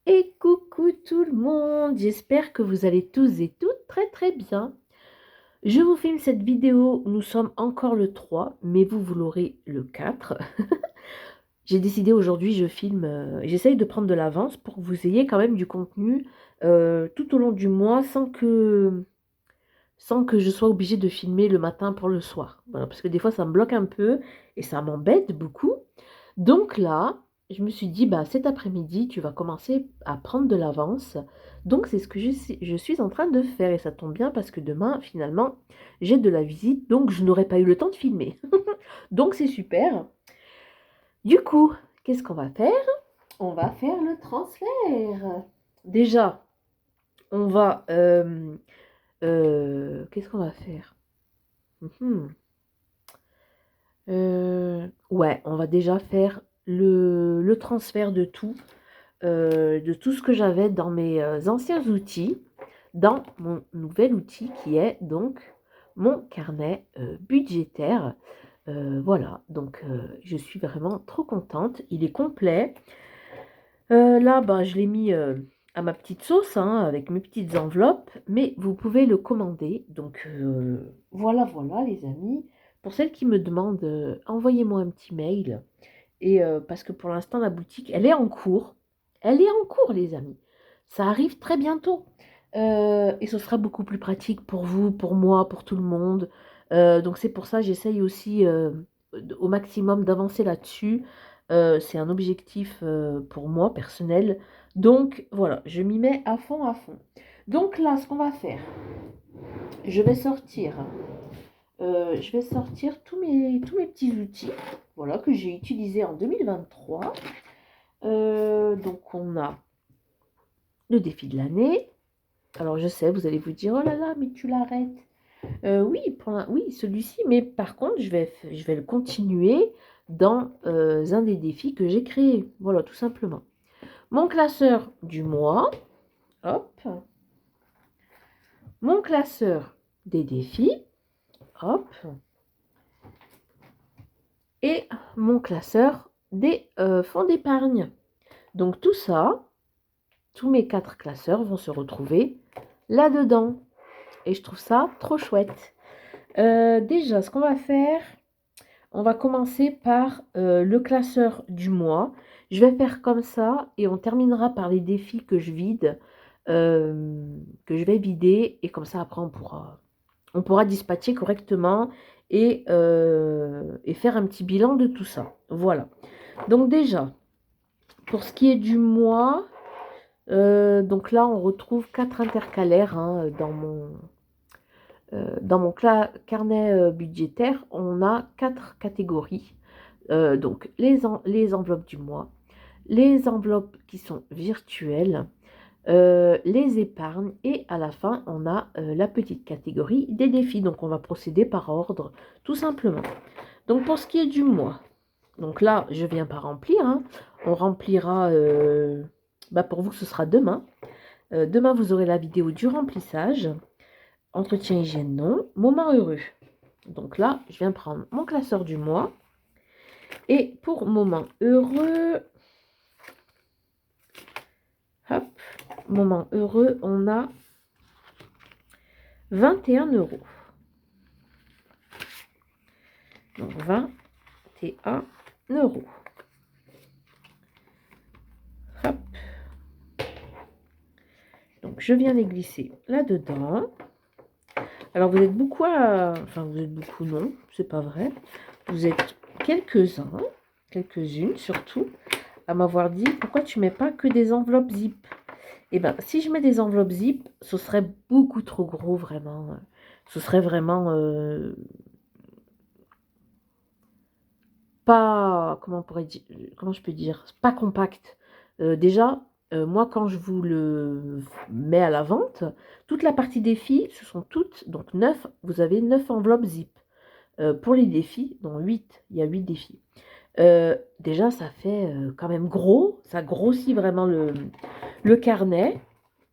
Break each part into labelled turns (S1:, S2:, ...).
S1: Et coucou tout le monde, j'espère que vous allez tous et toutes très très bien. Je vous filme cette vidéo, nous sommes encore le 3, mais vous l'aurez le 4. J'ai décidé aujourd'hui, je filme, j'essaye de prendre de l'avance pour que vous ayez quand même du contenu tout au long du mois sans que je sois obligée de filmer le matin pour le soir. Voilà, parce que des fois ça me bloque un peu et ça m'embête beaucoup. Donc là, je me suis dit, bah, cet après-midi, tu vas commencer à prendre de l'avance. Donc c'est ce que je suis en train de faire et ça tombe bien parce que demain, finalement, j'ai de la visite, donc je n'aurai pas eu le temps de filmer. Donc c'est super. Du coup, qu'est-ce qu'on va faire? On va faire le transfert. Déjà, on va... qu'est-ce qu'on va faire? Mhm. Ouais, on va déjà faire le transfert de tout ce que j'avais dans mes anciens outils, dans mon nouvel outil qui est donc mon carnet budgétaire. Voilà, donc je suis vraiment trop contente. Il est complet. Là, bah, je l'ai mis à ma petite sauce, hein, avec mes petites enveloppes, mais vous pouvez le commander. Donc voilà, voilà les amis. Pour celles qui me demandent, envoyez-moi un petit mail. Et parce que pour l'instant, la boutique, elle est en cours. Elle est en cours, les amis. Ça arrive très bientôt. Et ce sera beaucoup plus pratique pour vous, pour moi, pour tout le monde. Donc c'est pour ça que j'essaye aussi au maximum d'avancer là-dessus. C'est un objectif pour moi, personnel. Donc voilà, je m'y mets à fond, à fond. Donc là, ce qu'on va faire, je vais sortir tous mes petits outils, voilà, que j'ai utilisés en 2023. Donc on a le défi de l'année. Alors je sais, vous allez vous dire, oh là là, mais tu l'arrêtes. Oui, oui, celui-ci, mais par contre, je vais le continuer dans un des défis que j'ai créé. Voilà, tout simplement. Mon classeur du mois, hop. Mon classeur des défis, hop. Et mon classeur des fonds d'épargne. Donc tout ça, tous mes 4 classeurs vont se retrouver là-dedans. Et je trouve ça trop chouette. Déjà, ce qu'on va faire, on va commencer par le classeur du mois. Je vais faire comme ça et on terminera par les défis que je vide, que je vais vider. Et comme ça, après, on pourra dispatcher correctement et faire un petit bilan de tout ça. Voilà. Donc déjà, pour ce qui est du mois, donc là, on retrouve 4 intercalaires hein, dans mon carnet budgétaire. On a 4 catégories. Donc les enveloppes du mois, les enveloppes qui sont virtuelles, les épargnes et à la fin, on a la petite catégorie des défis. Donc on va procéder par ordre, tout simplement. Donc pour ce qui est du mois, donc là, je viens pas remplir. Hein. On remplira, pour vous, ce sera demain. Demain, vous aurez la vidéo du remplissage. Entretien hygiène non. Moment heureux. Donc là, je viens prendre mon classeur du mois. Et pour moment heureux, hop, moment heureux, on a 21 euros. Donc 21 euros. Hop. Donc je viens les glisser là-dedans. Alors vous êtes beaucoup enfin vous êtes beaucoup non, c'est pas vrai. Vous êtes quelques-uns, quelques-unes surtout, à m'avoir dit pourquoi tu mets pas que des enveloppes zip. Eh bien, si je mets des enveloppes zip, ce serait beaucoup trop gros vraiment. Ce serait vraiment pas, comment je peux dire, pas compact. Déjà, moi quand je vous le mets à la vente, toute la partie défi, ce sont toutes, donc 9, vous avez 9 enveloppes zip. Pour les défis, dont 8, il y a 8 défis. Déjà, ça fait quand même gros, ça grossit vraiment le carnet,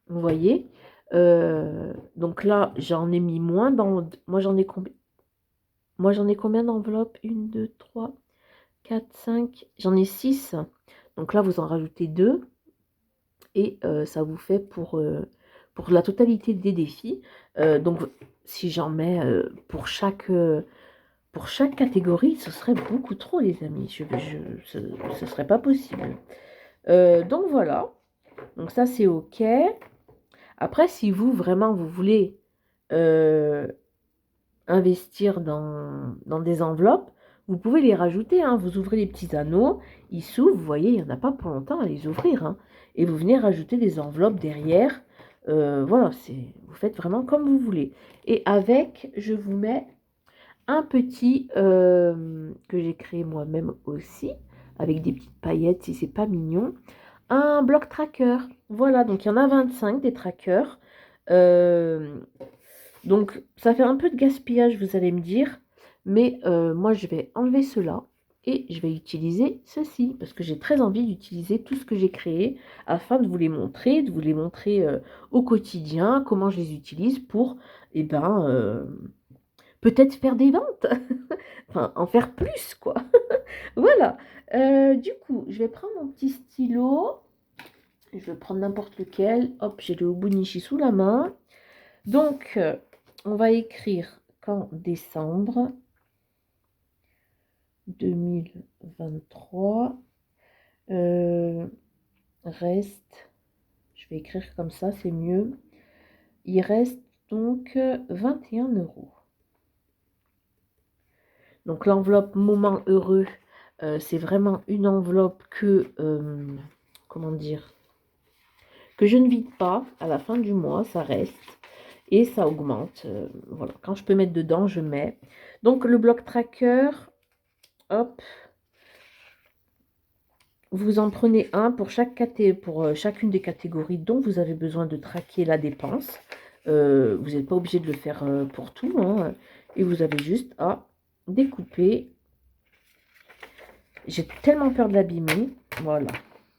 S1: vous voyez. Donc là, j'en ai mis moins dans... Moi, j'en ai combien d'enveloppes? 1, 2, 3, 4, 5, j'en ai 6. Donc là, vous en rajoutez 2. et ça vous fait pour la totalité des défis. Donc si j'en mets pour chaque catégorie, ce serait beaucoup trop, les amis. Ce serait pas possible. Donc voilà. Donc ça, c'est OK. Après, si vous, vraiment, vous voulez investir dans des enveloppes, vous pouvez les rajouter. Hein. Vous ouvrez les petits anneaux, ils s'ouvrent. Vous voyez, il n'y en a pas pour longtemps à les ouvrir. Hein. Et vous venez rajouter des enveloppes derrière. Voilà, vous faites vraiment comme vous voulez. Et avec, je vous mets un petit que j'ai créé moi-même aussi, avec des petites paillettes si c'est pas mignon. Un bloc tracker. Voilà, donc il y en a 25 des trackers. Donc ça fait un peu de gaspillage, vous allez me dire. Mais moi, je vais enlever cela et je vais utiliser ceci. Parce que j'ai très envie d'utiliser tout ce que j'ai créé afin de vous les montrer, au quotidien, comment je les utilise pour, eh ben, peut-être faire des ventes. Enfin, en faire plus, quoi. Voilà. Du coup, je vais prendre mon petit stylo. Je vais prendre n'importe lequel. Hop, j'ai le Hobonichi sous la main. Donc, on va écrire qu'en décembre 2023, reste, je vais écrire comme ça, c'est mieux. Il reste donc 21 €. Donc, l'enveloppe Moment Heureux, c'est vraiment une enveloppe comment dire, que je ne vide pas à la fin du mois, ça reste. Et ça augmente. Voilà, quand je peux mettre dedans, je mets. Donc le bloc tracker, hop, vous en prenez un pour chacune des catégories dont vous avez besoin de traquer la dépense. Vous n'êtes pas obligé de le faire pour tout. Hein, et vous avez juste à découper. J'ai tellement peur de l'abîmer. Voilà,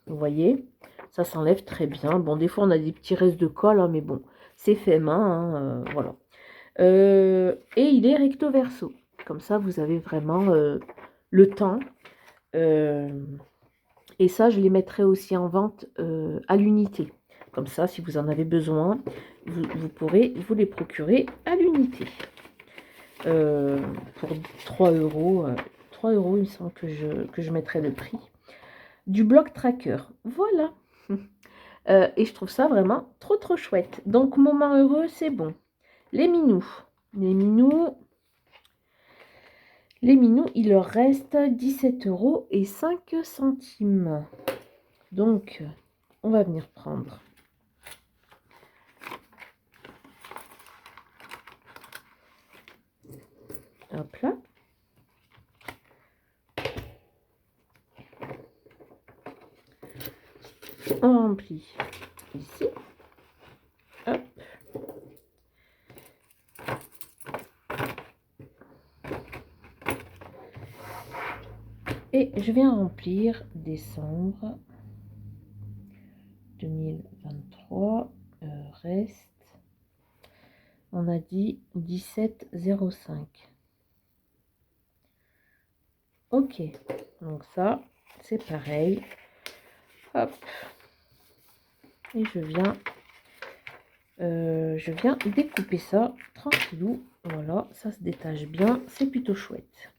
S1: vous voyez, ça s'enlève très bien. Bon, des fois, on a des petits restes de colle, hein, mais bon, c'est fait main. Hein, voilà. Et il est recto verso. Comme ça, vous avez vraiment le temps. Et ça, je les mettrai aussi en vente à l'unité. Comme ça, si vous en avez besoin, vous pourrez vous les procurer à l'unité. Pour 3 €. 3 €, il me semble que je mettrai le prix. Du bloc tracker. Voilà. Et je trouve ça vraiment trop, trop chouette. Donc, moment heureux, c'est bon. Les minous. Les minous, il leur reste 17 € et 5 centimes. Donc, on va venir prendre hop là. On remplit ici. Hop. Et je viens remplir décembre 2023. Reste, on a dit 17,05. Ok, donc ça, c'est pareil. Hop. Et je viens découper ça tranquillou. Voilà, ça se détache bien, c'est plutôt chouette.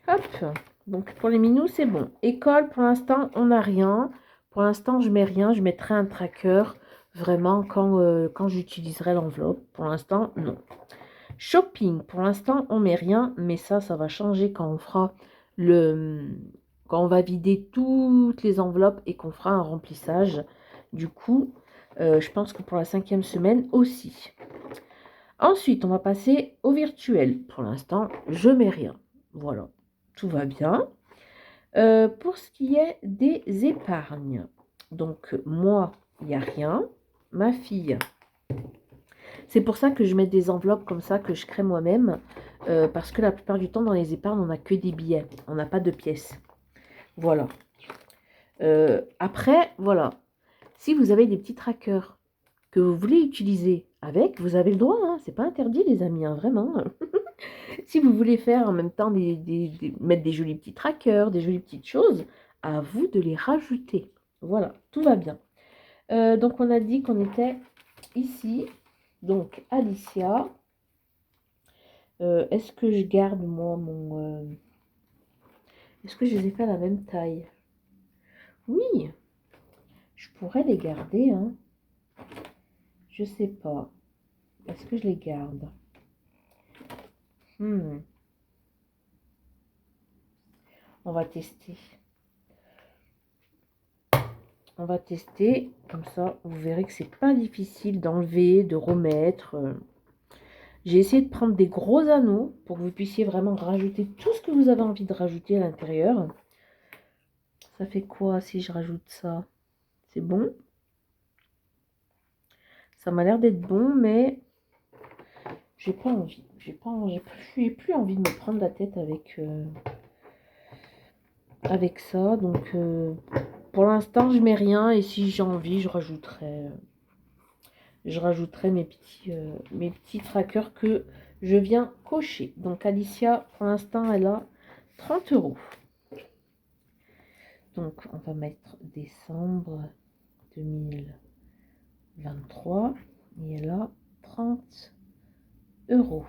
S1: Hop, donc pour les minous, c'est bon. École, pour l'instant, on n'a rien. Pour l'instant, je mets rien. Je mettrai un tracker vraiment quand j'utiliserai l'enveloppe. Pour l'instant, non. Shopping, pour l'instant, on met rien. Mais ça va changer quand on fera quand on va vider toutes les enveloppes et qu'on fera un remplissage. Du coup, je pense que pour la 5e semaine aussi. Ensuite, on va passer au virtuel. Pour l'instant, je mets rien. Voilà, tout va bien. Pour ce qui est des épargnes, donc moi, il n'y a rien. Ma fille, c'est pour ça que je mets des enveloppes comme ça que je crée moi-même. Parce que la plupart du temps, dans les épargnes, on n'a que des billets. On n'a pas de pièces. Voilà. Après, voilà. Si vous avez des petits trackers que vous voulez utiliser avec, vous avez le droit. Hein, c'est pas interdit, les amis, hein, vraiment. Si vous voulez faire en même temps mettre des jolis petits trackers, des jolies petites choses, à vous de les rajouter. Voilà, tout va bien. Donc on a dit qu'on était ici. Donc Alicia. Est-ce que je garde moi mon... Est-ce que je les ai fait à la même taille? Oui, je pourrais les garder, hein. Je sais pas. Est-ce que je les garde? On va tester. On va tester. Comme ça, vous verrez que c'est pas difficile d'enlever, de remettre. J'ai essayé de prendre des gros anneaux pour que vous puissiez vraiment rajouter tout ce que vous avez envie de rajouter à l'intérieur. Ça fait quoi si je rajoute ça? C'est bon? Ça m'a l'air d'être bon, mais j'ai pas envie. J'ai plus envie de me prendre la tête avec ça. Donc, pour l'instant, je mets rien. Et si j'ai envie, je rajouterai mes petits trackers que je viens cocher. Donc, Alicia, pour l'instant, elle a 30 €. Donc, on va mettre décembre 2023. Et elle a 30 €.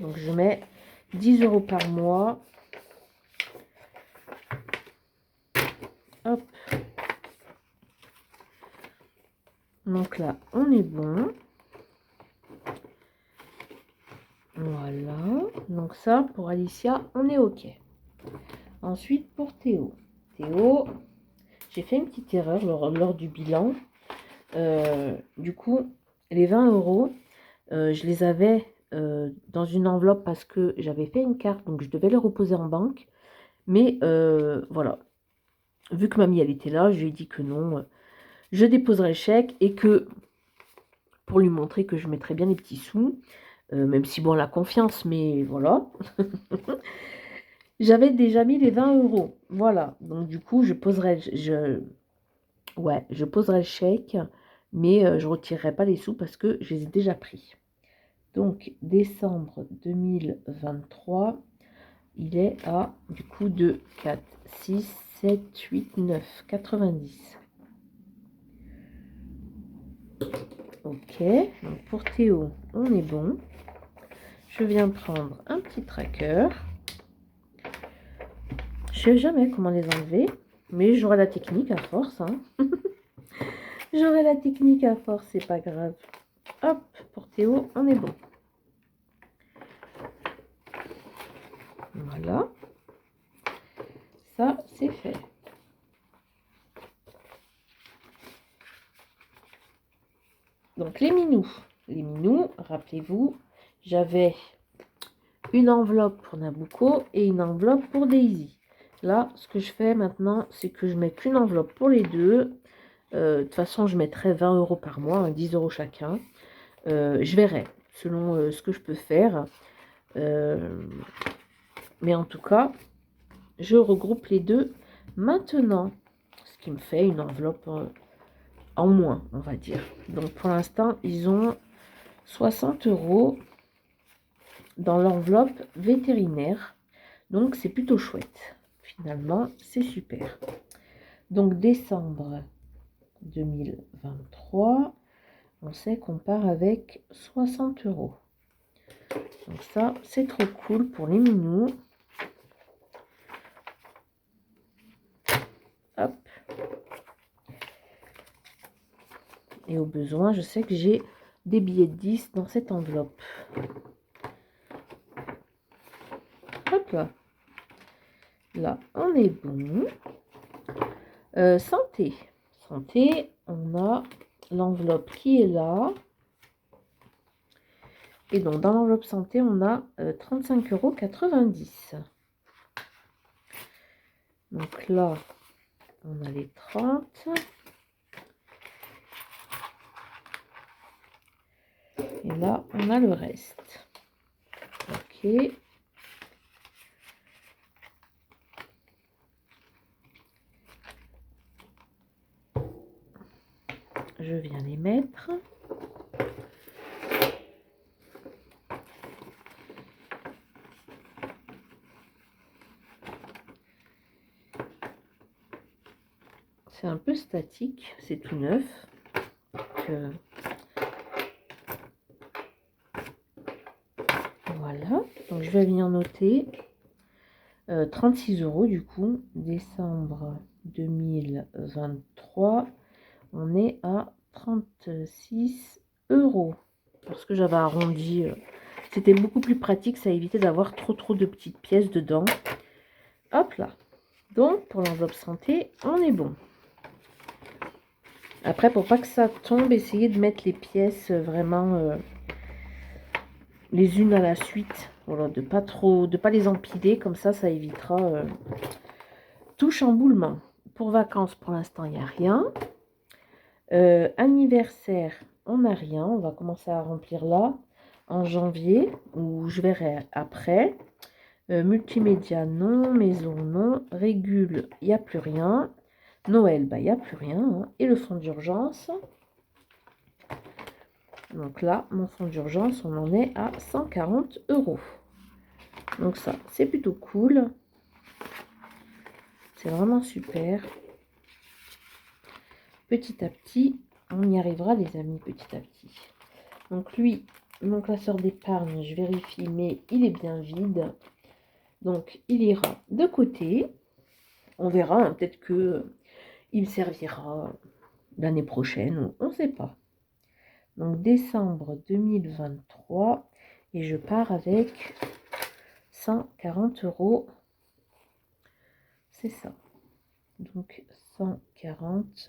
S1: Donc, je mets 10 € par mois. Hop. Donc là, on est bon. Voilà. Donc ça, pour Alicia, on est OK. Ensuite, pour Théo. Théo, j'ai fait une petite erreur lors du bilan. Du coup, les 20 €, je les avais dans une enveloppe parce que j'avais fait une carte, donc je devais les reposer en banque. Mais voilà, vu que mamie, elle était là, je lui ai dit que non, je déposerai le chèque et que, pour lui montrer que je mettrais bien les petits sous, même si bon, la confiance, mais voilà. J'avais déjà mis les 20 €. Voilà, donc du coup, je poserai le chèque, mais je ne retirerai pas les sous parce que je les ai déjà pris. Donc, décembre 2023, il est à, du coup, 2, 4, 6, 7, 8, 9, 90. Ok, donc pour Théo, on est bon. Je viens prendre un petit tracker. Je sais jamais comment les enlever, mais j'aurai la technique à force. Hein. J'aurai la technique à force, c'est pas grave. Hop, pour Théo, on est bon. Voilà. Ça, c'est fait. Donc, les minous. Les minous, rappelez-vous, j'avais une enveloppe pour Nabucco et une enveloppe pour Daisy. Là, ce que je fais maintenant, c'est que je mets qu'une enveloppe pour les deux. De toute façon, je mettrai 20 € par mois, 10 € chacun. Je verrai selon ce que je peux faire. Mais en tout cas, je regroupe les deux maintenant. Ce qui me fait une enveloppe en moins, on va dire. Donc pour l'instant, ils ont 60 € dans l'enveloppe vétérinaire. Donc c'est plutôt chouette. Finalement, c'est super. Donc décembre 2023, on sait qu'on part avec 60 €. Donc ça, c'est trop cool pour les minous. Hop. Et au besoin, je sais que j'ai des billets de 10 dans cette enveloppe. Hop là. Là, on est bon. Santé. Santé, on a l'enveloppe qui est là. Et donc, dans l'enveloppe santé, on a 35,90 €. Donc là, on a les 30. Et là, on a le reste. Ok. Je viens les mettre. c'est un peu statique, c'est tout neuf. Donc, voilà, donc je vais venir noter 36 € du coup, décembre 2023, on est à 36 € parce que j'avais arrondi, c'était beaucoup plus pratique, ça évitait d'avoir trop de petites pièces dedans. Hop là, donc pour l'enveloppe santé, on est bon. Après, pour pas que ça tombe, essayez de mettre les pièces vraiment les unes à la suite. Voilà, de pas les empiler, comme ça évitera tout chamboulement. Pour vacances, pour l'instant, il n'y a rien. Anniversaire, on n'a rien. On va commencer à remplir là, en janvier, ou je verrai après. Multimédia, non. Maison, non. Régule, il n'y a plus rien. Noël, il n'y a plus rien. Hein. Et le fonds d'urgence. Donc là, mon fonds d'urgence, on en est à 140 €. Donc ça, c'est plutôt cool. C'est vraiment super. Petit à petit, on y arrivera les amis, petit à petit. Donc lui, mon classeur d'épargne, je vérifie, mais il est bien vide. Donc il ira de côté. On verra, hein, peut-être que il me servira l'année prochaine, on ne sait pas. Donc décembre 2023, et je pars avec 140 €. C'est ça. Donc 140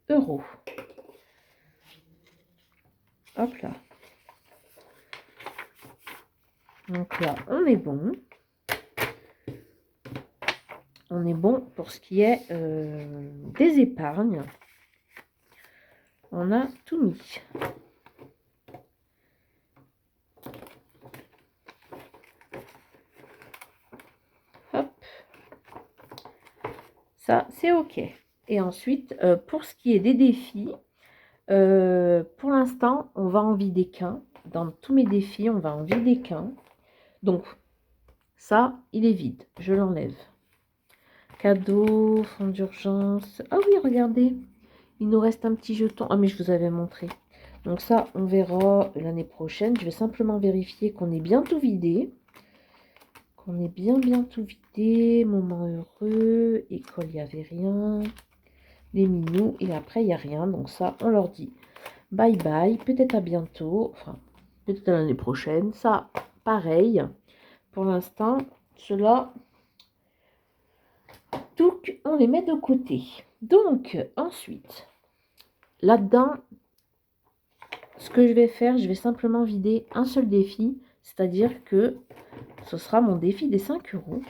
S1: €. Hop là. Donc là, on est bon. On est bon pour ce qui est des épargnes. On a tout mis. Hop. Ça, c'est OK. Et ensuite, pour ce qui est des défis, pour l'instant, on va en vider qu'un. Dans tous mes défis, on va en vider qu'un. Donc, ça, il est vide. Je l'enlève. Cadeau, fonds d'urgence. Ah oui, regardez. Il nous reste un petit jeton. Ah, mais je vous avais montré. Donc ça, on verra l'année prochaine. Je vais simplement vérifier qu'on est bien tout vidé. Qu'on est bien tout vidé. Moment heureux. École, il n'y avait rien. Les minous. Et après, il n'y a rien. Donc ça, on leur dit bye bye. Peut-être à bientôt. Enfin, peut-être à l'année prochaine. Ça, pareil. Pour l'instant, cela, donc, on les met de côté. Donc, ensuite, là-dedans, ce que je vais faire, je vais simplement vider un seul défi. C'est-à-dire que ce sera mon défi des 5 €.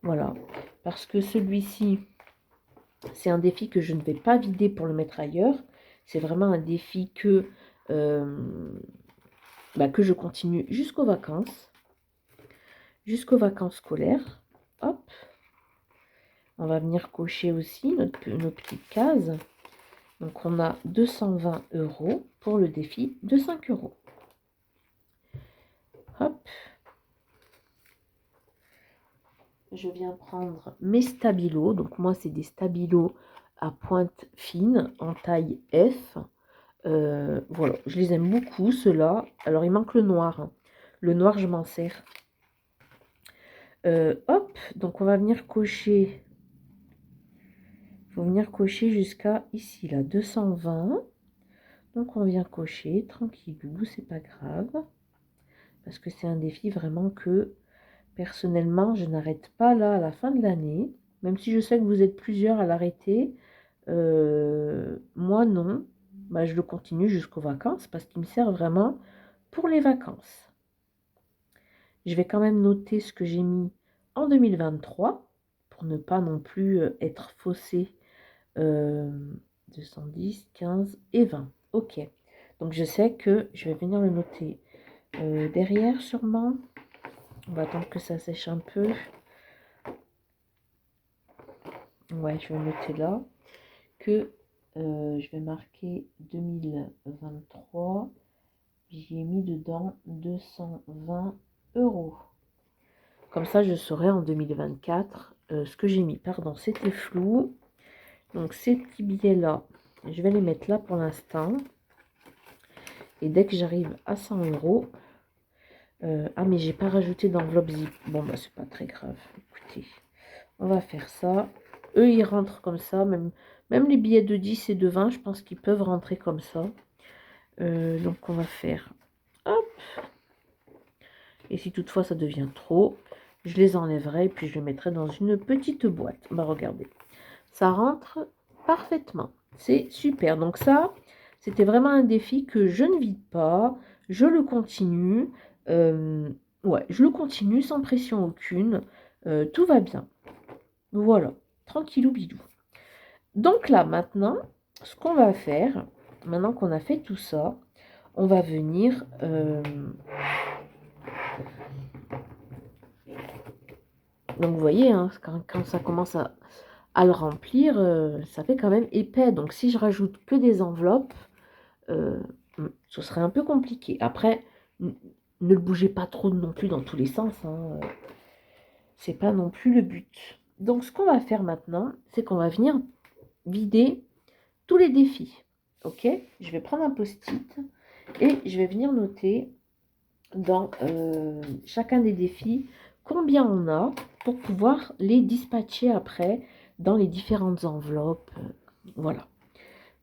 S1: Voilà. Parce que celui-ci, c'est un défi que je ne vais pas vider pour le mettre ailleurs. C'est vraiment un défi que je continue jusqu'aux vacances. Jusqu'aux vacances scolaires. Hop. On va venir cocher aussi nos petites cases. Donc on a 220 € pour le défi de 5 €. Hop. Je viens prendre mes stabilos. Donc moi, c'est des stabilos à pointe fine en taille F. Voilà, je les aime beaucoup, ceux-là. Alors, il manque le noir. Hein. Le noir, je m'en sers. Hop, donc on va venir cocher. Il faut venir cocher jusqu'à ici, là, 220. Donc, on vient cocher, tranquillou, c'est pas grave. Parce que c'est un défi vraiment que... Personnellement, je n'arrête pas là à la fin de l'année, même si je sais que vous êtes plusieurs à l'arrêter. Moi, non. Je le continue jusqu'aux vacances parce qu'il me sert vraiment pour les vacances. Je vais quand même noter ce que j'ai mis en 2023 pour ne pas non plus être faussé. 210, 15 et 20. Ok. Donc, je sais que je vais venir le noter derrière sûrement. On va attendre que ça sèche un peu. Ouais, je vais noter là que je vais marquer 2023. J'y ai mis dedans 220 €. Comme ça, je saurai en 2024 ce que j'ai mis. Pardon, c'était flou. Donc ces petits billets-là, je vais les mettre là pour l'instant. Et dès que j'arrive à 100 euros... ah, mais j'ai pas rajouté d'enveloppe zip. Bon, bah, c'est pas très grave. Écoutez, on va faire ça. Eux, ils rentrent comme ça. Même les billets de 10 et de 20, je pense qu'ils peuvent rentrer comme ça. Donc, on va faire... Hop. Et si toutefois, ça devient trop, je les enlèverai et puis je les mettrai dans une petite boîte. Bah, regardez. Ça rentre parfaitement. C'est super. Donc ça, c'était vraiment un défi que je ne vide pas. Je le continue. Ouais, je le continue sans pression aucune. Tout va bien. Voilà. Tranquillou bidou. Donc là, maintenant, ce qu'on va faire, maintenant qu'on a fait tout ça, on va venir... donc vous voyez, hein, quand ça commence à le remplir, ça fait quand même épais. Donc si je rajoute que des enveloppes, ce serait un peu compliqué. Après, ne le bougez pas trop non plus dans tous les sens. Hein. C'est pas non plus le but. Donc ce qu'on va faire maintenant, c'est qu'on va venir vider tous les défis. Ok? Je vais prendre un post-it et je vais venir noter dans chacun des défis combien on a pour pouvoir les dispatcher après dans les différentes enveloppes. Voilà.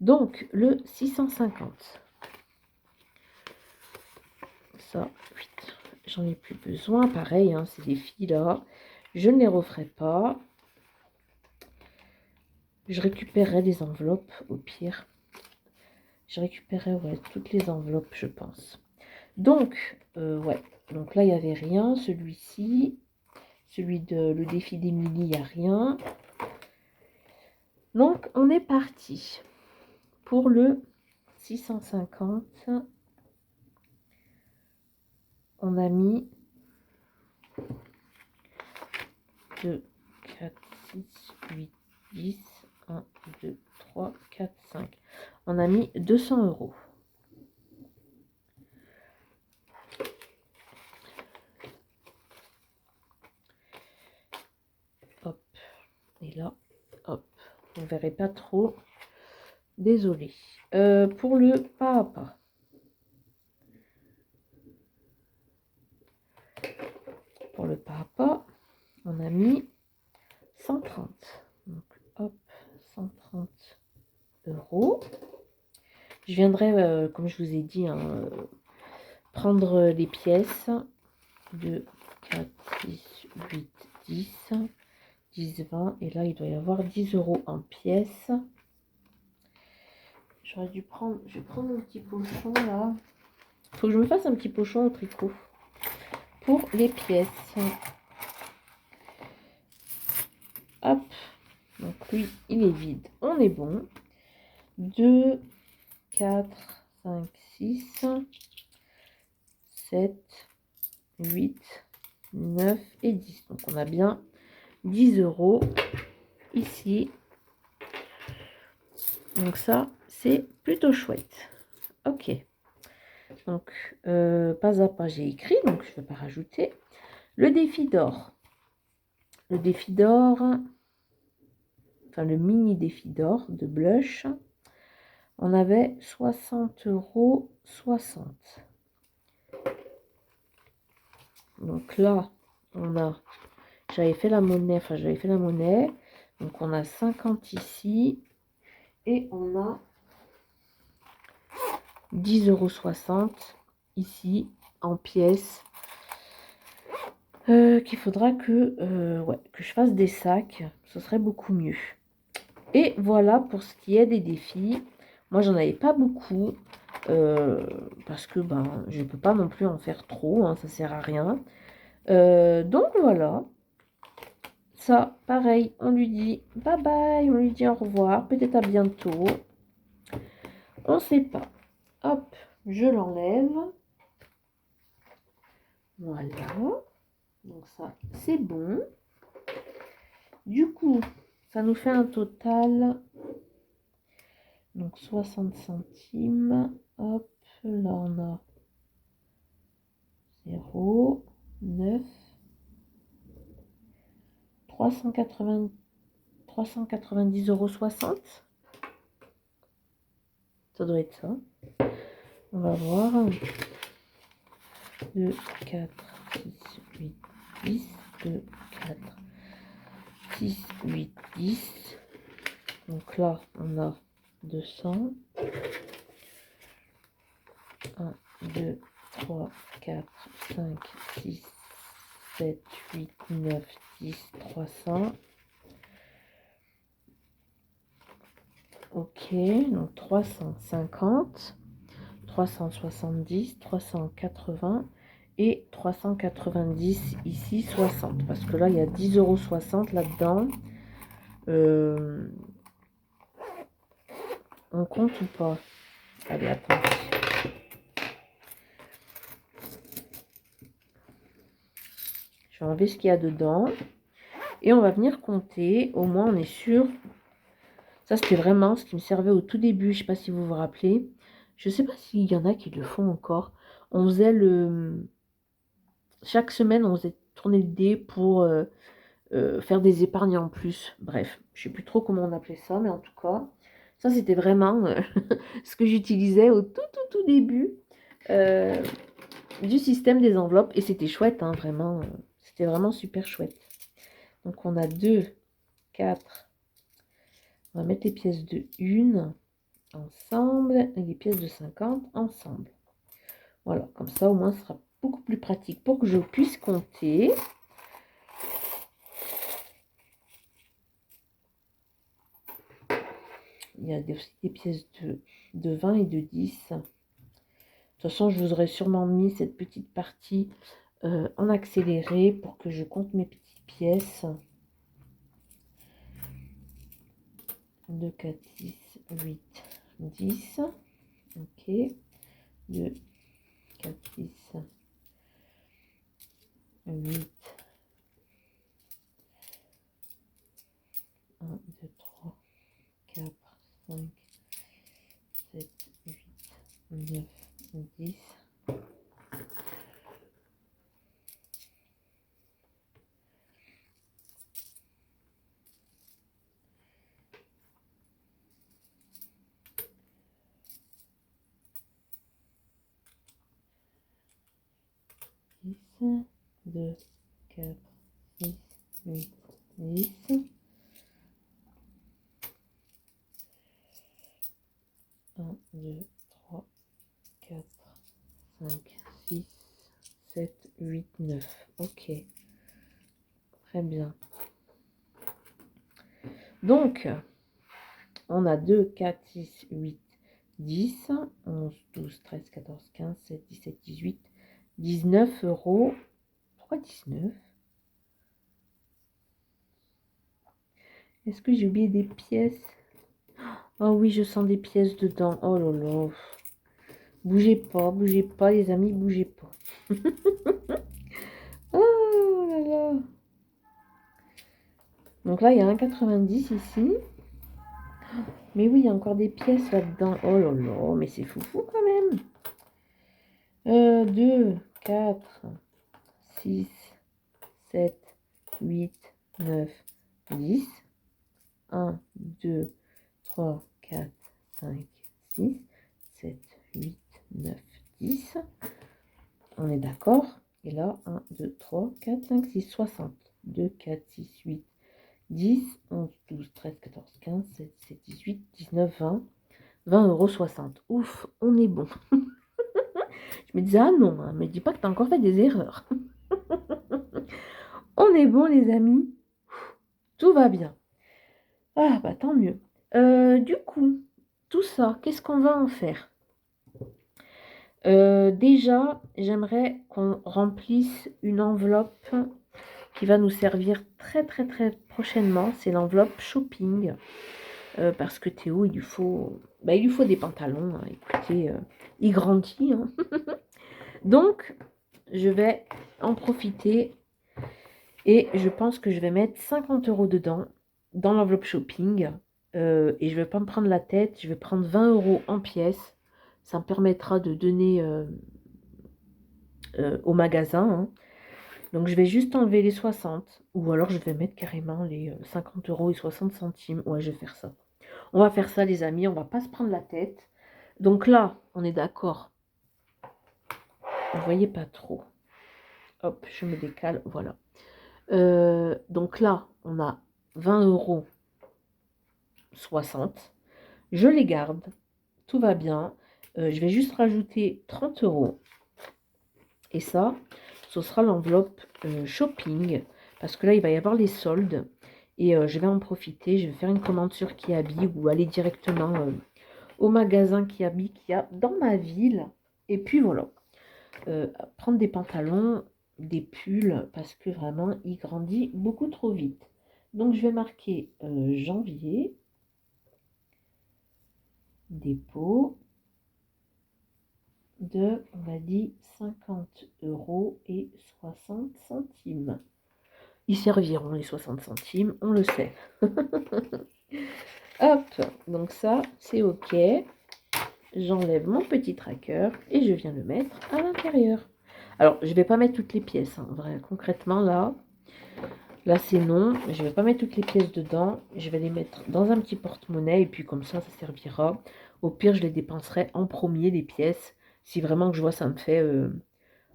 S1: Donc, le 650. Ça, j'en ai plus besoin. Pareil, hein, ces défis-là, je ne les referai pas. Je récupérerai des enveloppes au pire. Je récupérerai ouais, toutes les enveloppes, je pense. Donc, ouais. Donc là, il n'y avait rien. Celui-ci, celui de le défi d'Émilie, il n'y a rien. Donc, on est parti pour le 650. On a mis 2, 4, 6, 8, 10, 1, 2, 3, 4, 5. On a mis 200 euros. Hop. Et là, hop. Vous ne verrez pas trop. Désolée. Pour le pas à pas. Pour le pas à pas, on a mis 130. Donc, hop, 130 euros. Je viendrai, comme je vous ai dit, hein, prendre les pièces. 2, 4, 6, 8, 10, 10, 20. Et là, il doit y avoir 10 euros en pièces. J'aurais dû prendre... Je vais prendre un petit pochon, là. Il faut que je me fasse un petit pochon au tricot. Pour les pièces. Hop. Donc, lui, il est vide. On est bon. 2, 4, 5, 6, 7, 8, 9 et 10. Donc, on a bien 10 euros ici. Donc, ça, c'est plutôt chouette. Ok. Donc, pas à pas, j'ai écrit. Donc, je ne vais pas rajouter. Le défi d'or. Le défi d'or, enfin, le mini défi d'or de blush. On avait 60 euros 60. Donc là, on a, j'avais fait la monnaie, donc on a 50 ici et on a 10,60 euros ici en pièces. Qu'il faudra que, ouais, que je fasse des sacs, ce serait beaucoup mieux. Et voilà pour ce qui est des défis. Moi, j'en avais pas beaucoup parce que ben, je ne peux pas non plus en faire trop, hein, ça sert à rien. Donc voilà. Ça, pareil, on lui dit bye bye, on lui dit au revoir, peut-être à bientôt. On sait pas. Hop, je l'enlève. Voilà. Donc ça, c'est bon. Du coup, ça nous fait un total. Donc 60 centimes. Hop, là on a 0, 9, 383,50 390,60 €. Ça doit être ça. On va voir. 2, 4, 6, 8, 10. 2, 4, 6, 8, 10. Donc là, on a 200. 1, 2, 3, 4, 5, 6, 7, 8, 9, 10, 300. Ok, donc 350, 370, 380 et 390 ici, 60. Parce que là, il y a 10,60 € là-dedans. On compte ou pas? Allez, attends. Je vais enlever ce qu'il y a dedans. Et on va venir compter. Au moins, on est sûr. Ça, c'était vraiment ce qui me servait au tout début. Je ne sais pas si vous vous rappelez. Je ne sais pas s'il y en a qui le font encore. On faisait le... Chaque semaine, on faisait tourner le dé pour faire des épargnes en plus. Bref, je ne sais plus trop comment on appelait ça. Mais en tout cas, ça, c'était vraiment ce que j'utilisais au tout début du système des enveloppes. Et c'était chouette, hein, vraiment. C'était vraiment super chouette. Donc, on a 2, 4... On va mettre les pièces de 1 ensemble et les pièces de 50 ensemble. Voilà, comme ça au moins ce sera beaucoup plus pratique pour que je puisse compter. Il y a aussi des pièces de 20 et de 10. De toute façon, je vous aurais sûrement mis cette petite partie en accéléré pour que je compte mes petites pièces. 2, 4, 6, 8, 10. Ok. 2, 4, 6, 8. 1, 2, 3, 4, 5, 7, 8, 9, 10. Dix, 2, 4, 6, 8, 10. 1, 2, 3, 4, 5, 6, 7, 8, 9. Ok. Très bien. Donc, on a 2, 4, 6, 8, 10, 11, 12, 13, 14, 15, 16, 17, 18, 19 €. Pourquoi 19? Est-ce que j'ai oublié des pièces? Oh oui, je sens des pièces dedans. Oh là là. Bougez pas les amis, bougez pas. Oh là là. Donc là, il y a 1,90 ici. Mais oui, il y a encore des pièces là-dedans. Oh là là, mais c'est foufou quand même. 2, 4, 6, 7, 8, 9, 10. 1, 2, 3, 4, 5, 6, 7, 8, 9, 10. On est d'accord? Et là, 1, 2, 3, 4, 5, 6, 60. 2, 4, 6, 8, 10, 11, 12, 13, 14, 15, 16, 17, 18, 19, 20. 20,60 €. Ouf, on est bon. Je me disais, ah non, hein, me dis pas que tu as encore fait des erreurs. On est bon, les amis. Tout va bien. Ah, bah tant mieux. Du coup, tout ça, qu'est-ce qu'on va en faire? Déjà, j'aimerais qu'on remplisse une enveloppe qui va nous servir très prochainement. C'est l'enveloppe shopping. Parce que Théo, il lui faut des pantalons. Hein. Écoutez, il grandit. Hein. Donc, je vais en profiter et je pense que je vais mettre 50 € dedans, dans l'enveloppe shopping. Et je ne vais pas me prendre la tête, je vais prendre 20 € en pièces. Ça me permettra de donner au magasin. Hein. Donc, je vais juste enlever les 60. Ou alors, je vais mettre carrément les 50 € et 60 centimes. Ouais, je vais faire ça. On va faire ça, les amis. On va pas se prendre la tête. Donc là, on est d'accord. Vous voyez pas trop. Hop, je me décale. Voilà. Donc là, on a 20 € 60. Je les garde. Tout va bien. Je vais juste rajouter 30 €. Et ça, ce sera l'enveloppe shopping. Parce que là, il va y avoir les soldes. Et je vais en profiter. Je vais faire une commande sur Kiabi ou aller directement au magasin Kiabi qu'il y a dans ma ville. Et puis voilà. Prendre des pantalons, des pulls, parce que vraiment, il grandit beaucoup trop vite. Donc, je vais marquer janvier, dépôt de, on a dit, 50 € et 60 centimes. Ils serviront les 60 centimes, on le sait. Hop, donc ça, c'est OK. J'enlève mon petit tracker et je viens le mettre à l'intérieur. Alors, je ne vais pas mettre toutes les pièces. Hein. Vrai, concrètement, là c'est non. Je ne vais pas mettre toutes les pièces dedans. Je vais les mettre dans un petit porte-monnaie et puis comme ça servira. Au pire, je les dépenserai en premier, les pièces. Si vraiment que je vois ça me fait,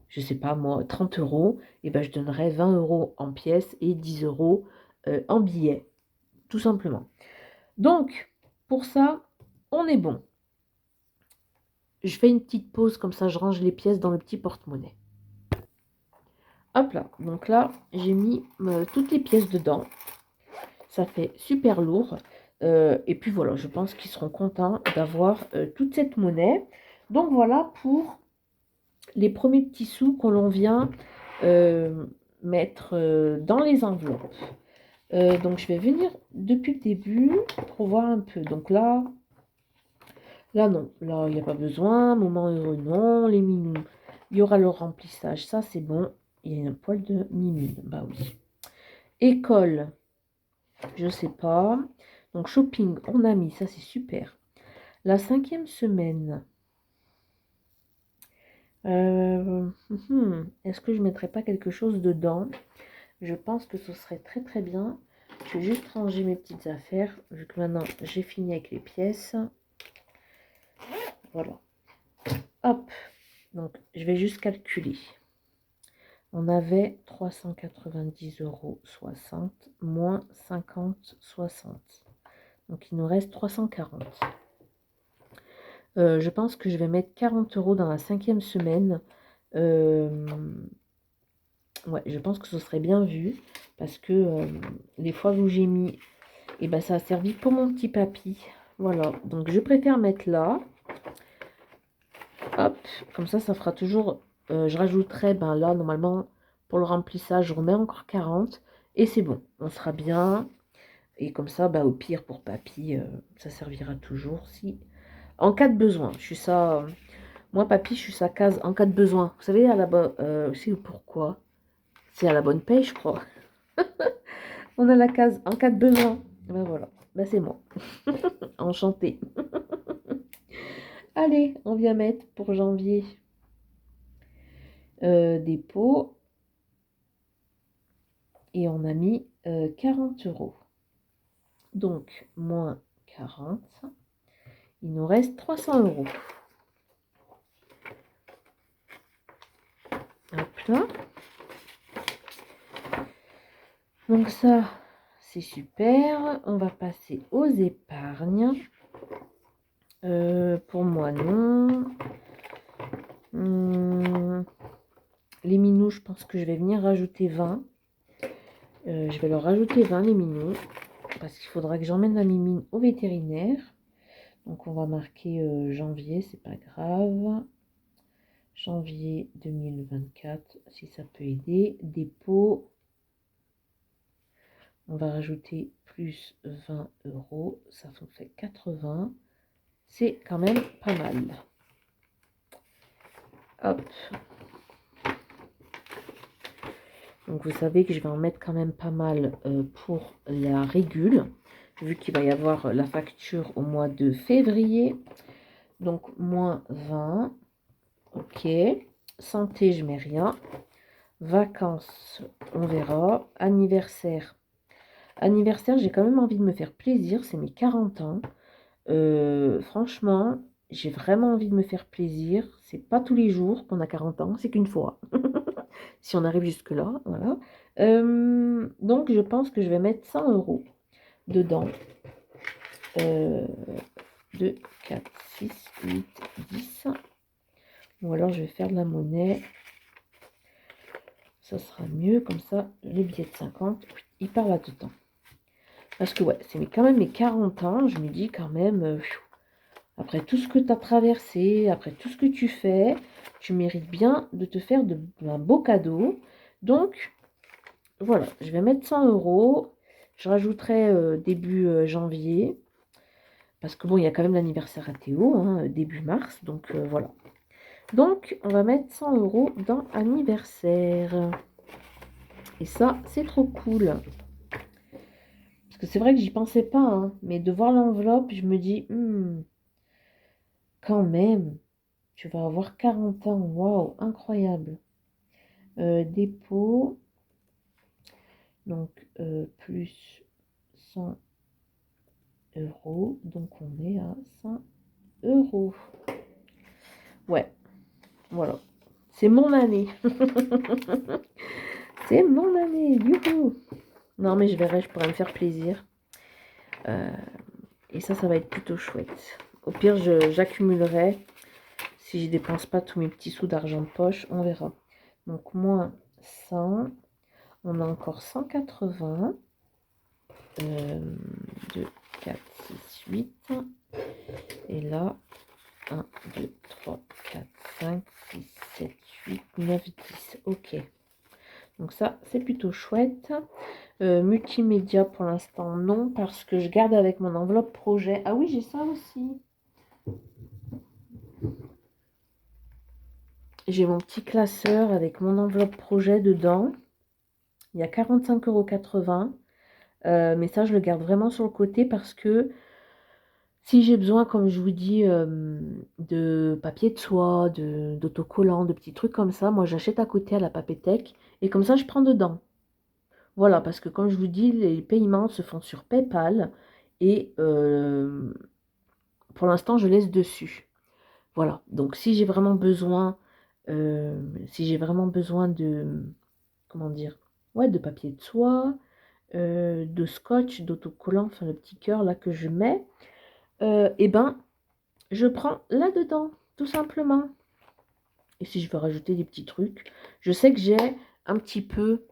S1: je ne sais pas moi, 30 €, et ben je donnerai 20 € en pièces et 10 € en billets. Tout simplement. Donc, pour ça, on est bon. Je fais une petite pause, comme ça je range les pièces dans le petit porte-monnaie. Hop là, donc là j'ai mis toutes les pièces dedans. Ça fait super lourd. Et puis voilà, je pense qu'ils seront contents d'avoir toute cette monnaie. Donc voilà pour les premiers petits sous que l'on vient mettre dans les enveloppes. Donc je vais venir depuis le début pour voir un peu. Donc là non, là il n'y a pas besoin. Moment heureux, non. Les minous, il y aura le remplissage, ça c'est bon. Il y a un poil de mimine, bah oui. École, je sais pas. Donc shopping, on a mis, ça c'est super. La 5e semaine. Est-ce que je mettrais pas quelque chose dedans? Je pense que ce serait très très bien. Je vais juste ranger mes petites affaires, vu que maintenant j'ai fini avec les pièces. Voilà. Hop. Donc je vais juste calculer. On avait 390,60 € moins 50,60. Donc il nous reste 340. Je pense que je vais mettre 40 € dans la 5e semaine. Ouais, je pense que ce serait bien vu. Parce que les fois où j'ai mis, et ben ça a servi pour mon petit papy. Voilà, donc je préfère mettre là. Hop, comme ça fera toujours... je rajouterai, ben là, normalement, pour le remplissage, je remets encore 40. Et c'est bon, on sera bien. Et comme ça, bah, au pire, pour papy, ça servira toujours si... En cas de besoin, je suis ça... moi, papy, je suis sa case en cas de besoin. Vous savez, à la bonne... c'est pourquoi? C'est à la bonne paye, je crois. On a la case en cas de besoin. Ben voilà, ben c'est moi. Enchantée. Allez, on vient mettre pour janvier dépôt. Et on a mis 40 €. Donc, moins 40. Il nous reste 300 €. Hop là. Donc ça, c'est super. On va passer aux épargnes. Pour moi, non. Les minous, je pense que je vais venir rajouter 20. Je vais leur rajouter 20, les minous. Parce qu'il faudra que j'emmène la mimine au vétérinaire. Donc on va marquer janvier, c'est pas grave. Janvier 2024, si ça peut aider. Dépôt. On va rajouter plus 20 €. Ça nous fait 80. C'est quand même pas mal. Hop. Donc vous savez que je vais en mettre quand même pas mal pour la régule. Vu qu'il va y avoir la facture au mois de février. Donc moins 20. Ok. Santé, je mets rien. Vacances, on verra. Anniversaire. Anniversaire, j'ai quand même envie de me faire plaisir. C'est mes 40 ans. Franchement, j'ai vraiment envie de me faire plaisir. C'est pas tous les jours qu'on a 40 ans, c'est qu'une fois. Si on arrive jusque-là, voilà. Donc, je pense que je vais mettre 100 € dedans. 2, 4, 6, 8, 10. Ou alors, je vais faire de la monnaie. Ça sera mieux, comme ça, le billet de 50, il part là-dedans. Parce que, ouais, c'est quand même mes 40 ans, je me dis quand même, après tout ce que tu as traversé, après tout ce que tu fais, tu mérites bien de te faire un beau cadeau. Donc, voilà, je vais mettre 100 €. Je rajouterai début janvier. Parce que bon, il y a quand même l'anniversaire à Théo, hein, début mars. Donc, voilà. Donc, on va mettre 100 € dans anniversaire. Et ça, c'est trop cool. Parce que c'est vrai que j'y pensais pas, hein, mais de voir l'enveloppe, je me dis, quand même, tu vas avoir 40 ans. Waouh, incroyable. Dépôt. Donc, plus 100 €. Donc, on est à 100 €. Ouais, voilà. C'est mon année. C'est mon année, youhou. Non, mais je verrai, je pourrais me faire plaisir. Et ça va être plutôt chouette. Au pire, j'accumulerai. Si je dépense pas tous mes petits sous d'argent de poche, on verra. Donc, moins 100. On a encore 180. 2, 4, 6, 8. Et là, 1, 2, 3, 4, 5, 6, 7, 8, 9, 10. Ok. Donc ça, c'est plutôt chouette. Multimédia, pour l'instant, non, parce que je garde avec mon enveloppe projet. Ah oui, j'ai ça aussi. J'ai mon petit classeur avec mon enveloppe projet dedans. Il y a 45,80 €. Mais ça, je le garde vraiment sur le côté parce que si j'ai besoin, comme je vous dis, de papier de soie, d'autocollants, de petits trucs comme ça, moi j'achète à côté à la papétèque et comme ça je prends dedans. Voilà, parce que comme je vous dis, les paiements se font sur PayPal et pour l'instant je laisse dessus. Voilà, donc si j'ai vraiment besoin, de, comment dire, ouais, de papier de soie, de scotch, d'autocollant, enfin le petit cœur là que je mets, et ben je prends là-dedans, tout simplement. Et si je veux rajouter des petits trucs, je sais que j'ai un petit peu,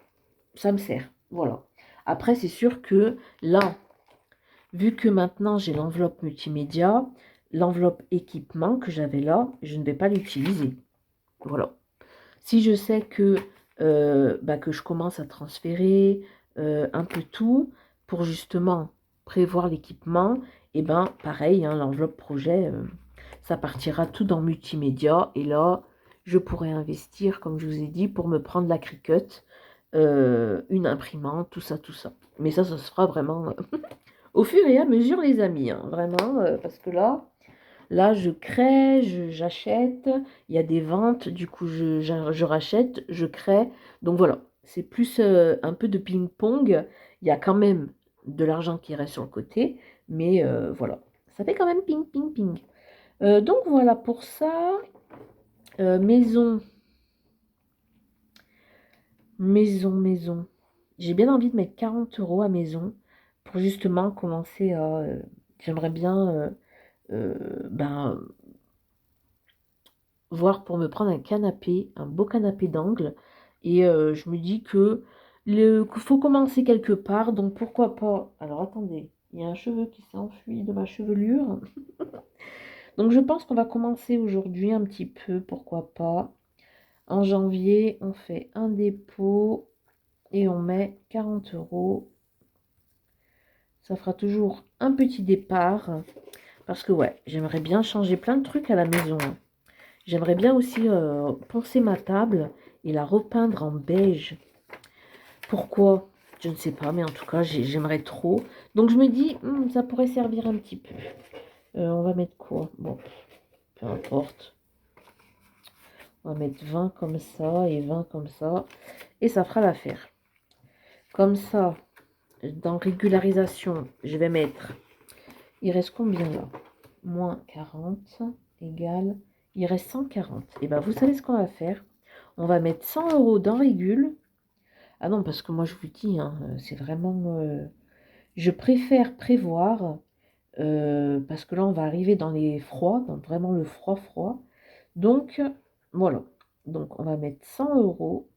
S1: ça me sert. Voilà. Après, c'est sûr que là, vu que maintenant j'ai l'enveloppe multimédia, l'enveloppe équipement que j'avais là, je ne vais pas l'utiliser. Voilà. Si je sais que je commence à transférer un peu tout pour justement prévoir l'équipement, et ben pareil, hein, l'enveloppe projet, ça partira tout dans multimédia. Et là, je pourrais investir, comme je vous ai dit, pour me prendre la Cricut, une imprimante, tout ça, tout ça. Mais ça se fera vraiment au fur et à mesure, les amis, hein, vraiment, parce que là, je crée, j'achète, il y a des ventes, du coup, je rachète, je crée. Donc voilà, c'est plus un peu de ping-pong. Il y a quand même de l'argent qui reste sur le côté, mais voilà, ça fait quand même ping, ping, ping. Donc voilà pour ça. Maison, maison. J'ai bien envie de mettre 40 € à maison pour justement commencer à... j'aimerais bien... ben, voir pour me prendre un canapé, un beau canapé d'angle. Et je me dis que faut commencer quelque part, donc pourquoi pas. Alors attendez, il y a un cheveu qui s'est enfui de ma chevelure. Donc je pense qu'on va commencer aujourd'hui un petit peu, pourquoi pas. En janvier, on fait un dépôt et on met 40 €. Ça fera toujours un petit départ. Parce que ouais, j'aimerais bien changer plein de trucs à la maison. J'aimerais bien aussi poncer ma table et la repeindre en beige. Pourquoi? Je ne sais pas, mais en tout cas, j'aimerais trop. Donc je me dis, ça pourrait servir un petit peu. On va mettre quoi? Bon, peu importe. On va mettre 20 comme ça et 20 comme ça. Et ça fera l'affaire. Comme ça, dans régularisation, je vais mettre... Il reste combien là? Moins 40 égale... Il reste 140. Et bien, vous savez ce qu'on va faire? On va mettre 100 € dans régule. Ah non, parce que moi, je vous dis, hein, c'est vraiment... je préfère prévoir, parce que là, on va arriver dans les froids, dans vraiment le froid. Donc, voilà. Donc, on va mettre 100 €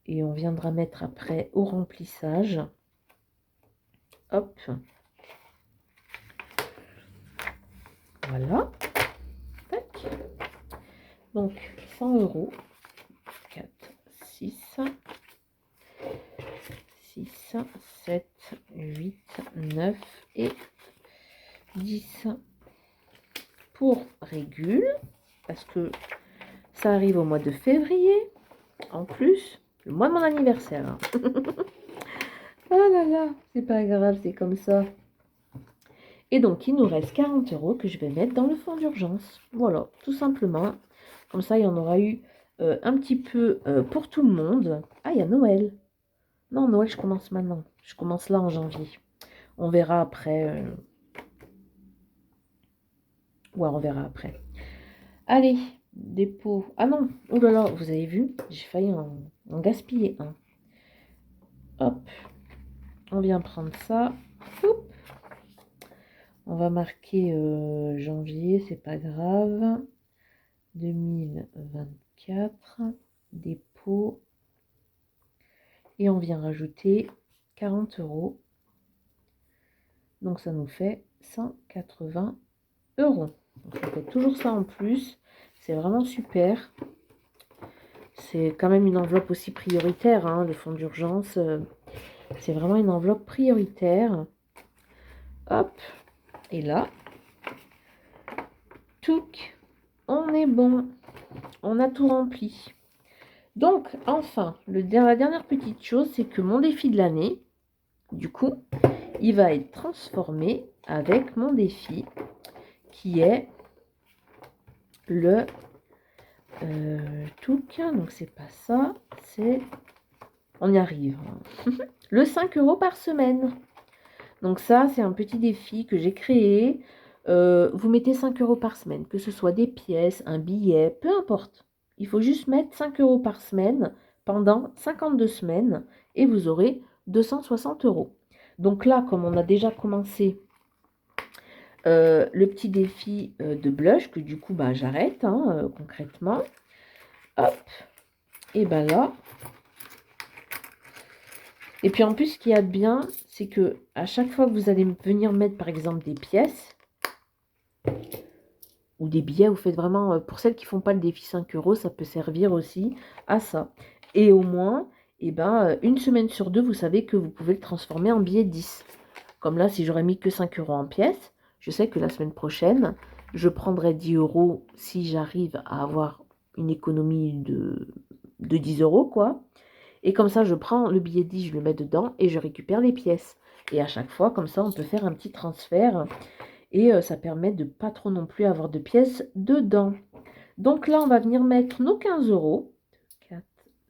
S1: et on viendra mettre après au remplissage. Hop. Voilà. Tac. Donc, 100 €. 4, 6, 7, 8, 9 et 10 pour régule, parce que ça arrive au mois de février, en plus, le mois de mon anniversaire. Oh là là, c'est pas grave, c'est comme ça. Et donc, il nous reste 40 € que je vais mettre dans le fonds d'urgence. Voilà, tout simplement. Comme ça, il y en aura eu un petit peu pour tout le monde. Ah, il y a Noël. Non, Noël, je commence maintenant. Je commence là en janvier. On verra après. Ouais, on verra après. Allez, dépôt. Ah non, oh là là, vous avez vu, j'ai failli en gaspiller un. Hop, on vient prendre ça. Oup. On va marquer janvier, c'est pas grave. 2024, dépôt. Et on vient rajouter 40 €. Donc ça nous fait 180 €. Donc ça fait toujours ça en plus. C'est vraiment super. C'est quand même une enveloppe aussi prioritaire, hein, le fonds d'urgence. C'est vraiment une enveloppe prioritaire. Hop. Et là, touc, on est bon. On a tout rempli. Donc, enfin, la dernière petite chose, c'est que mon défi de l'année, du coup, il va être transformé avec mon défi qui est le touc. Donc, c'est pas ça, c'est... On y arrive. Le 5 € par semaine. Donc ça, c'est un petit défi que j'ai créé. Vous mettez 5 € par semaine, que ce soit des pièces, un billet, peu importe. Il faut juste mettre 5 € par semaine pendant 52 semaines et vous aurez 260 €. Donc là, comme on a déjà commencé le petit défi de blush, que du coup, bah, j'arrête concrètement. Hop. Et ben là... Et puis en plus, ce qu'il y a de bien, c'est que à chaque fois que vous allez venir mettre par exemple des pièces ou des billets, vous faites vraiment, pour celles qui ne font pas le défi 5 €, ça peut servir aussi à ça. Et au moins, eh ben, une semaine sur deux, vous savez que vous pouvez le transformer en billet 10. Comme là, si j'aurais mis que 5 € en pièces, je sais que la semaine prochaine, je prendrai 10 € si j'arrive à avoir une économie de 10 € quoi. Et comme ça, je prends le billet 10, je le mets dedans et je récupère les pièces. Et à chaque fois, comme ça, on peut faire un petit transfert. Et ça permet de pas trop non plus avoir de pièces dedans. Donc là, on va venir mettre nos 15 €. 4,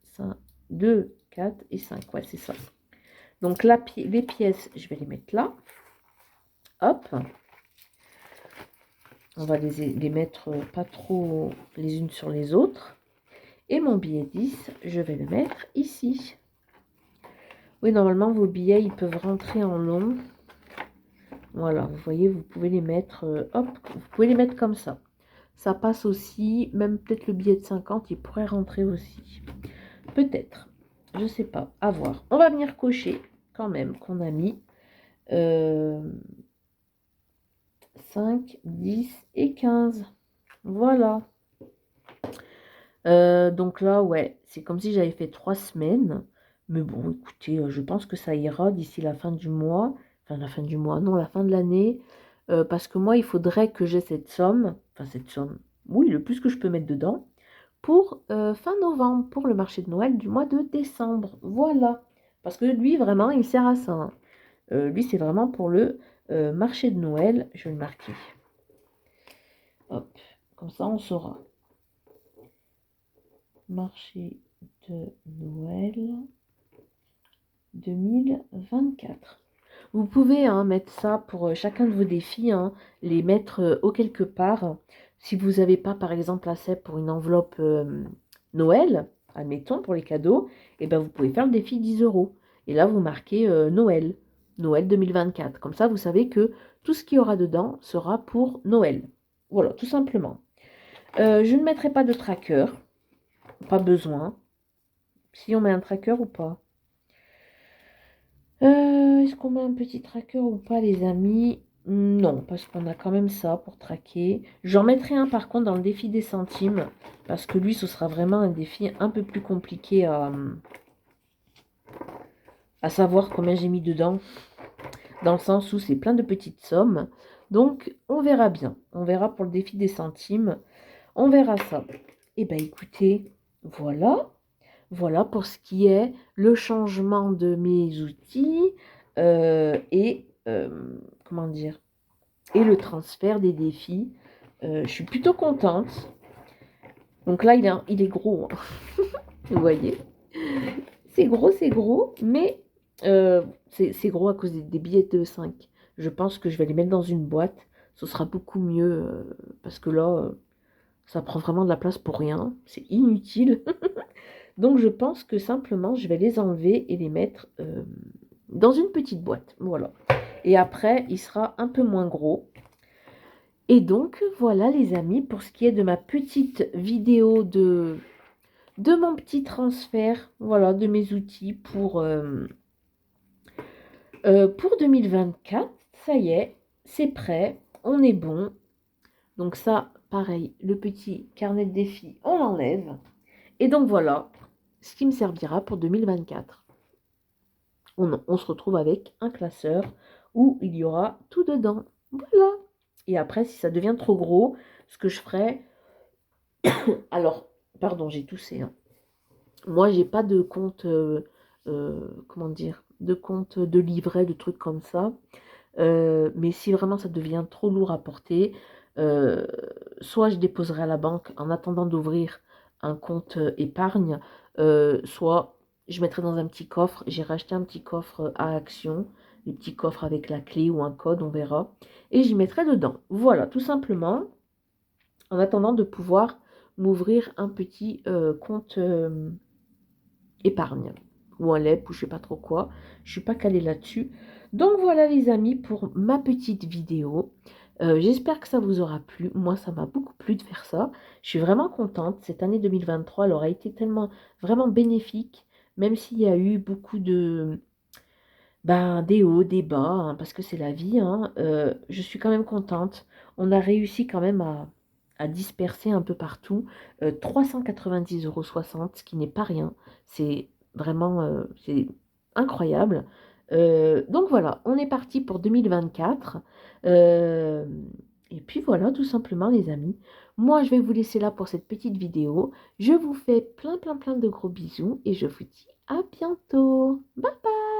S1: 5, 2, 4 et 5. Ouais, c'est ça. Donc là, les pièces, je vais les mettre là. Hop. On va les mettre pas trop les unes sur les autres. Et mon billet 10, je vais le mettre ici. Oui, normalement, vos billets, ils peuvent rentrer en long. Voilà, vous voyez, vous pouvez les mettre, hop, vous pouvez les mettre comme ça. Ça passe aussi, même peut-être le billet de 50, il pourrait rentrer aussi. Peut-être, je sais pas, à voir. On va venir cocher quand même qu'on a mis 5, 10 et 15. Voilà. Donc là, ouais, c'est comme si j'avais fait 3 semaines. Mais bon, écoutez, je pense que ça ira d'ici la fin du mois. Enfin, la fin du mois, non, la fin de l'année. Parce que moi, il faudrait que j'ai cette somme. Enfin, cette somme, oui, le plus que je peux mettre dedans. Pour fin novembre, pour le marché de Noël du mois de décembre. Voilà. Parce que lui, vraiment, il sert à ça. Hein. Lui, c'est vraiment pour le marché de Noël. Je vais le marquer. Hop, comme ça, on saura. marché de Noël 2024. Vous pouvez mettre ça pour chacun de vos défis, les mettre au quelque part. Si vous n'avez pas, par exemple, assez pour une enveloppe Noël, admettons, pour les cadeaux, et ben vous pouvez faire le défi 10 euros. Et là, vous marquez Noël, Noël 2024. Comme ça, vous savez que tout ce qu'il y aura dedans sera pour Noël. Voilà, tout simplement. Je ne mettrai pas de tracker, pas besoin. Si on met un tracker ou pas. Est-ce qu'on met un petit tracker ou pas, les amis? Non, parce qu'on a quand même ça pour traquer. J'en mettrai un par contre dans le défi des centimes, parce que lui, ce sera vraiment un défi un peu plus compliqué à savoir combien j'ai mis dedans, dans le sens où c'est plein de petites sommes. Donc, on verra bien. On verra pour le défi des centimes. On verra ça. Eh bien, écoutez, voilà. Voilà pour ce qui est le changement de mes outils comment dire, et le transfert des défis. Je suis plutôt contente. Donc là, il est gros, hein. Vous voyez, c'est gros, mais c'est gros à cause des billets de 5. Je pense que je vais les mettre dans une boîte. Ce sera beaucoup mieux parce que là, ça prend vraiment de la place pour rien. C'est inutile. Donc je pense que simplement je vais les enlever et les mettre dans une petite boîte. Voilà. Et après, il sera un peu moins gros. Et donc voilà les amis, pour ce qui est de ma petite vidéo de mon petit transfert, voilà, de mes outils pour 2024. Ça y est, c'est prêt, on est bon. Donc ça, pareil, le petit carnet de défis, on l'enlève. Et donc voilà, ce qui me servira pour 2024. On se retrouve avec un classeur où il y aura tout dedans. Voilà. Et après, si ça devient trop gros, ce que je ferai... Alors, pardon, j'ai toussé. Moi, j'ai pas de compte, comment dire, de compte de livret, de trucs comme ça. Mais si vraiment ça devient trop lourd à porter, euh, soit je déposerai à la banque en attendant d'ouvrir un compte épargne, soit je mettrai dans un petit coffre. J'ai racheté un petit coffre à Action, les petits coffres avec la clé ou un code, on verra, et j'y mettrai dedans. Voilà, tout simplement, en attendant de pouvoir m'ouvrir un petit compte épargne ou un LEP ou je sais pas trop quoi. Je suis pas calée là-dessus. Donc voilà les amis pour ma petite vidéo. J'espère que ça vous aura plu. Moi, ça m'a beaucoup plu de faire ça. Je suis vraiment contente. Cette année 2023, elle aura été tellement vraiment bénéfique, même s'il y a eu beaucoup de des hauts, des bas, parce que c'est la vie. Je suis quand même contente. On a réussi quand même à disperser un peu partout 390,60 €, ce qui n'est pas rien. C'est vraiment c'est incroyable. Donc voilà, on est parti pour 2024. Euh, et puis voilà, tout simplement les amis. Moi, je vais vous laisser là pour cette petite vidéo. Je vous fais plein de gros bisous et je vous dis à bientôt. Bye bye.